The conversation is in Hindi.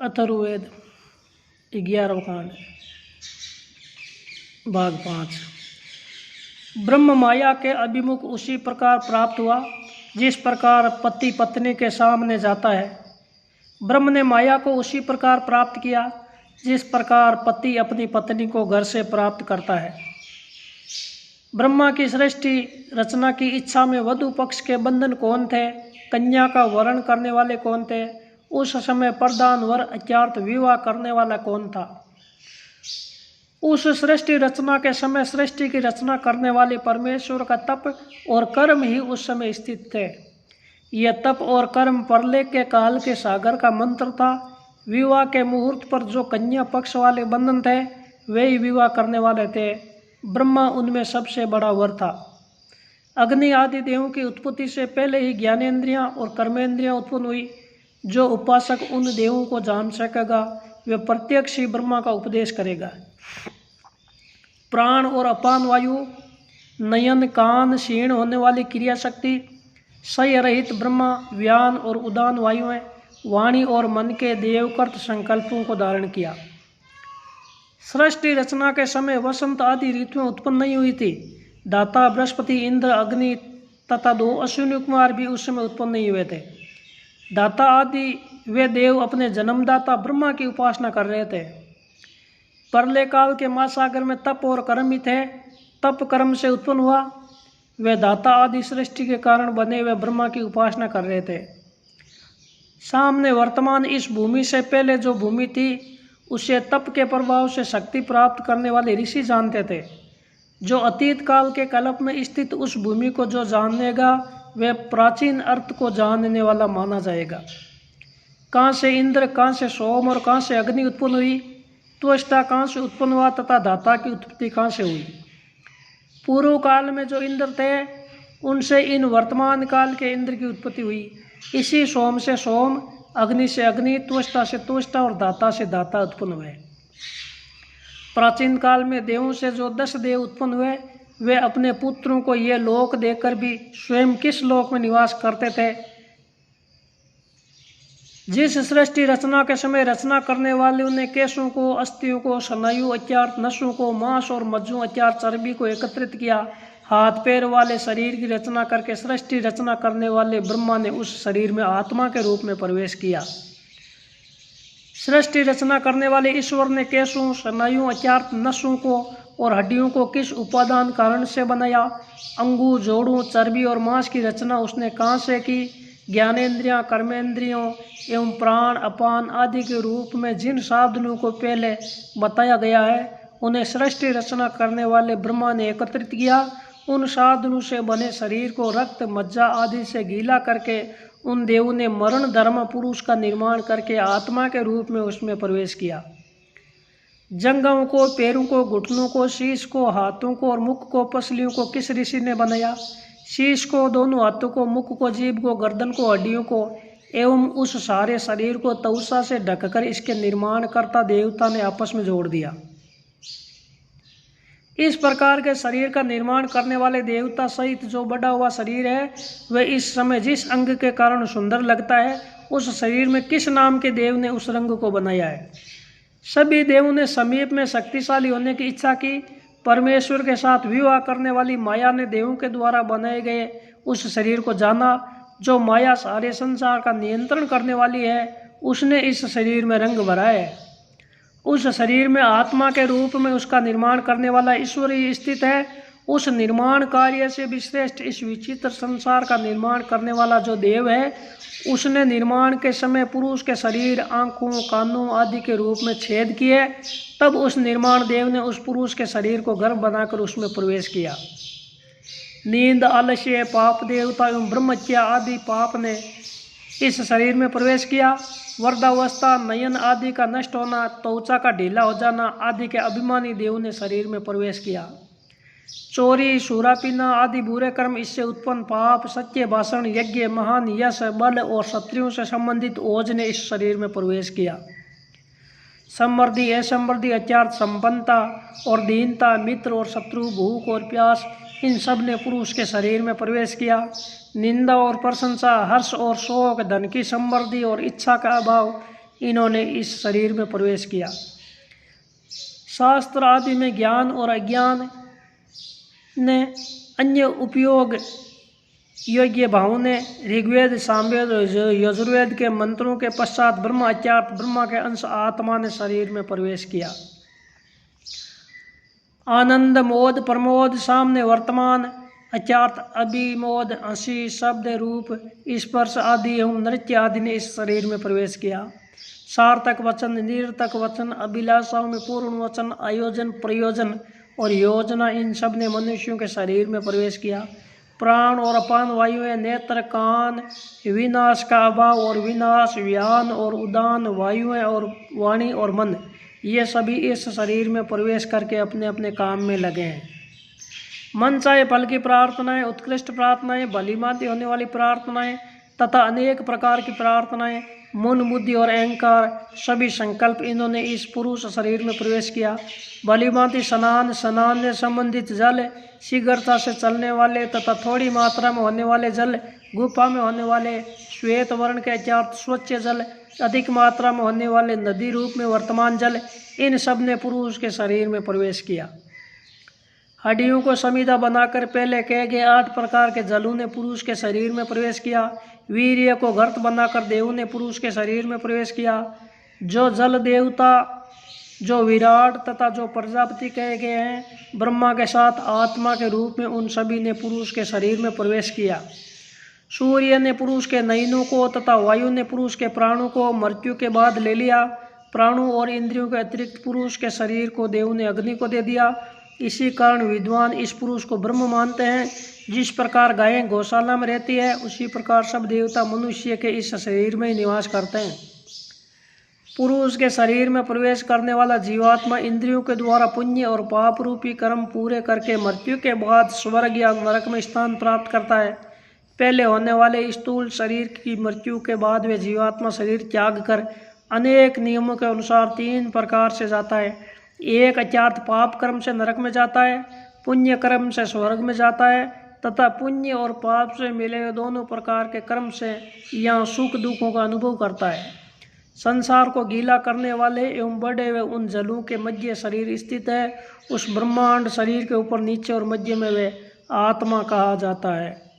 अथर्ववेद 11वां कांड भाग 5। ब्रह्म माया के अभिमुख उसी प्रकार प्राप्त हुआ जिस प्रकार पति पत्नी के सामने जाता है। ब्रह्म ने माया को उसी प्रकार प्राप्त किया जिस प्रकार पति अपनी पत्नी को घर से प्राप्त करता है। ब्रह्मा की सृष्टि रचना की इच्छा में वधु पक्ष के बंधन कौन थे, कन्या का वरण करने वाले कौन थे, उस समय प्रधान वर अत्यार्थ विवाह करने वाला कौन था। उस सृष्टि रचना के समय सृष्टि की रचना करने वाले परमेश्वर का तप और कर्म ही उस समय स्थित थे। यह तप और कर्म प्रलय के काल के सागर का मंत्र था। विवाह के मुहूर्त पर जो कन्या पक्ष वाले बंधन थे वे ही विवाह करने वाले थे। ब्रह्मा उनमें सबसे बड़ा वर था। अग्नि आदि देवों की उत्पत्ति से पहले ही ज्ञानेंद्रियां और कर्मेंद्रियां उत्पन्न हुई। जो उपासक उन देवों को जान सकेगा वे प्रत्यक्ष ही ब्रह्मा का उपदेश करेगा। प्राण और अपान वायु, नयन कान क्षीण होने वाली क्रिया शक्ति, सय रहित ब्रह्मा, व्यान और उदान वायुएं, वाणी और मन के देवकृत संकल्पों को धारण किया। सृष्टि रचना के समय वसंत आदि ऋतुएं उत्पन्न नहीं हुई थी। दाता बृहस्पति, इंद्र, अग्नि तथा 2 अश्विनी कुमार भी उस समय उत्पन्न नहीं हुए थे। दाता आदि वे देव अपने जन्मदाता ब्रह्मा की उपासना कर रहे थे। प्रलय काल के महासागर में तप और कर्म ही थे। तप कर्म से उत्पन्न हुआ। वे दाता आदि सृष्टि के कारण बने हुए ब्रह्मा की उपासना कर रहे थे। सामने वर्तमान इस भूमि से पहले जो भूमि थी उसे तप के प्रभाव से शक्ति प्राप्त करने वाले ऋषि जानते थे। जो अतीत काल के कल्प में स्थित उस भूमि को जो जानेगा वह प्राचीन अर्थ को जानने वाला माना जाएगा। कहाँ से इंद्र, कहाँ से सोम और कहाँ से अग्नि उत्पन्न हुई, त्वष्टा कहाँ से उत्पन्न हुआ तथा दाता की उत्पत्ति कहाँ से हुई। पूर्व काल में जो इंद्र थे उनसे इन वर्तमान काल के इंद्र की उत्पत्ति हुई। इसी सोम से सोम, अग्नि से अग्नि, त्वष्टा से त्वष्टा और दाता से दाता उत्पन्न हुए। प्राचीन काल में देवों से जो 10 देव उत्पन्न हुए वे अपने पुत्रों को ये लोक देकर भी स्वयं किस लोक में निवास करते थे। जिस सृष्टि रचना के समय रचना करने वाले ने केशों को, अस्थियों को, स्नायु अत्यार्थ नसों को, मांस और मज्जों अत्यार्थ चर्बी को एकत्रित किया। हाथ पैर वाले शरीर की रचना करके सृष्टि रचना करने वाले ब्रह्मा ने उस शरीर में आत्मा के रूप में प्रवेश किया। सृष्टि रचना करने वाले ईश्वर ने केशों, स्नायु अत्यार्थ नसों को और हड्डियों को किस उपादान कारण से बनाया। अंगों, जोड़ों, चर्बी और मांस की रचना उसने कहाँ से की। ज्ञानेंद्रियां, कर्मेंद्रियों एवं प्राण, अपान आदि के रूप में जिन साधनों को पहले बताया गया है उन्हें सृष्टि रचना करने वाले ब्रह्मा ने एकत्रित किया। उन साधनों से बने शरीर को रक्त, मज्जा आदि से गीला करके उन देवों ने मरण धर्म पुरुष का निर्माण करके आत्मा के रूप में उसमें प्रवेश किया। जंघों को, पैरों को, घुटनों को, शीश को, हाथों को और मुख को, पसलियों को किस ऋषि ने बनाया। शीश को, दोनों हाथों को, मुख को, जीभ को, गर्दन को, हड्डियों को एवं उस सारे शरीर को तौसा से ढककर इसके निर्माण करता देवता ने आपस में जोड़ दिया। इस प्रकार के शरीर का निर्माण करने वाले देवता सहित जो बढ़ा हुआ शरीर है वह इस समय जिस अंग के कारण सुंदर लगता है उस शरीर में किस नाम के देव ने उस रंग को बनाया है। सभी देवों ने समीप में शक्तिशाली होने की इच्छा की। परमेश्वर के साथ विवाह करने वाली माया ने देवों के द्वारा बनाए गए उस शरीर को जाना। जो माया सारे संसार का नियंत्रण करने वाली है उसने इस शरीर में रंग भरा है। उस शरीर में आत्मा के रूप में उसका निर्माण करने वाला ईश्वर ही स्थित है। उस निर्माण कार्य से भी श्रेष्ठ इस विचित्र संसार का निर्माण करने वाला जो देव है उसने निर्माण के समय पुरुष के शरीर, आंखों, कानों आदि के रूप में छेद किए। तब उस निर्माण देव ने उस पुरुष के शरीर को गर्भ बनाकर उसमें प्रवेश किया। नींद, आलस्य, पाप, देवता एवं ब्रह्मत्या आदि पाप ने इस शरीर में प्रवेश किया। वृद्धावस्था, नयन आदि का नष्ट होना, त्वचा का ढीला हो जाना आदि के अभिमानी देव ने शरीर में प्रवेश किया। चोरी, सूरा पीना आदि बुरे कर्म, इससे उत्पन्न पाप, सत्य भाषण, यज्ञ, महान यश, बल और शत्रुओं से संबंधित ओज ने इस शरीर में प्रवेश किया। समृद्धि, असमृद्धि, अत्यार्थ संपन्नता और दीनता, मित्र और शत्रु, भूख और प्यास, इन सब ने पुरुष के शरीर में प्रवेश किया। निंदा और प्रशंसा, हर्ष और शोक, धन की समृद्धि और इच्छा का अभाव, इन्होंने इस शरीर में प्रवेश किया। शास्त्र आदि में ज्ञान और अज्ञान ने अन्य उपयोग योग्य भावों ने ऋग्वेद, सामवेद और यजुर्वेद के मंत्रों के पश्चात ब्रह्म अर्थात ब्रह्मा के अंश आत्मा ने शरीर में प्रवेश किया। आनंद, मोद, प्रमोद, सामने वर्तमान अर्थात अभिमोद, हंसी, शब्द, रूप, स्पर्श आदि एवं नृत्य आदि ने इस शरीर में प्रवेश किया। सार्थक वचन, निरर्थक वचन, अभिलाषाओं में पूर्ण वचन, आयोजन, प्रयोजन और योजना, इन सब ने मनुष्यों के शरीर में प्रवेश किया। प्राण और अपान वायुएं, नेत्र, कान, विनाश का अभाव और विनाश, व्यान और उदान वायुएं और वाणी और मन, ये सभी इस शरीर में प्रवेश करके अपने अपने काम में लगे हैं। मन चाहे फल की प्रार्थनाएं, उत्कृष्ट प्रार्थनाएं, भलीभांति होने वाली प्रार्थनाएं तथा अनेक प्रकार की प्रार्थनाएं, मन, बुद्धि और अहंकार, सभी संकल्प, इन्होंने इस पुरुष शरीर में प्रवेश किया। भलीभांति स्नान, स्नान से संबंधित जल, शीघ्रता से चलने वाले तथा थोड़ी मात्रा में होने वाले जल, गुफा में होने वाले श्वेत वर्ण के अर्थात स्वच्छ जल, अधिक मात्रा में होने वाले नदी रूप में वर्तमान जल, इन सब ने पुरुष के शरीर में प्रवेश किया। हड्डियों को समीधा बनाकर पहले कहे गए 8 प्रकार के जलों ने पुरुष के शरीर में प्रवेश किया। वीर्य को गर्त बनाकर देवों ने पुरुष के शरीर में प्रवेश किया। जो जल देवता, जो विराट तथा जो प्रजापति कहे गए हैं, ब्रह्मा के साथ आत्मा के रूप में, उन सभी ने पुरुष के शरीर में प्रवेश किया। सूर्य ने पुरुष के नयनों को तथा वायु ने पुरुष के प्राणों को मृत्यु के बाद ले लिया। प्राणों और इंद्रियों के अतिरिक्त पुरुष के शरीर को देवों ने अग्नि को दे दिया। इसी कारण विद्वान इस पुरुष को ब्रह्म मानते हैं। जिस प्रकार गायें गौशाला में रहती है, उसी प्रकार सब देवता मनुष्य के इस शरीर में ही निवास करते हैं। पुरुष के शरीर में प्रवेश करने वाला जीवात्मा इंद्रियों के द्वारा पुण्य और पाप रूपी कर्म पूरे करके मृत्यु के बाद स्वर्ग या नरक में स्थान प्राप्त करता है। पहले होने वाले स्थूल शरीर की मृत्यु के बाद वे जीवात्मा शरीर त्याग कर अनेक नियमों के अनुसार 3 प्रकार से जाता है। एक अर्थात पाप कर्म से नरक में जाता है, पुण्य कर्म से स्वर्ग में जाता है तथा पुण्य और पाप से मिले हुए दोनों प्रकार के कर्म से यहाँ सुख दुखों का अनुभव करता है। संसार को गीला करने वाले एवं बढ़े हुए उन जलों के मध्य शरीर स्थित है। उस ब्रह्मांड शरीर के ऊपर, नीचे और मध्य में वे आत्मा कहा जाता है।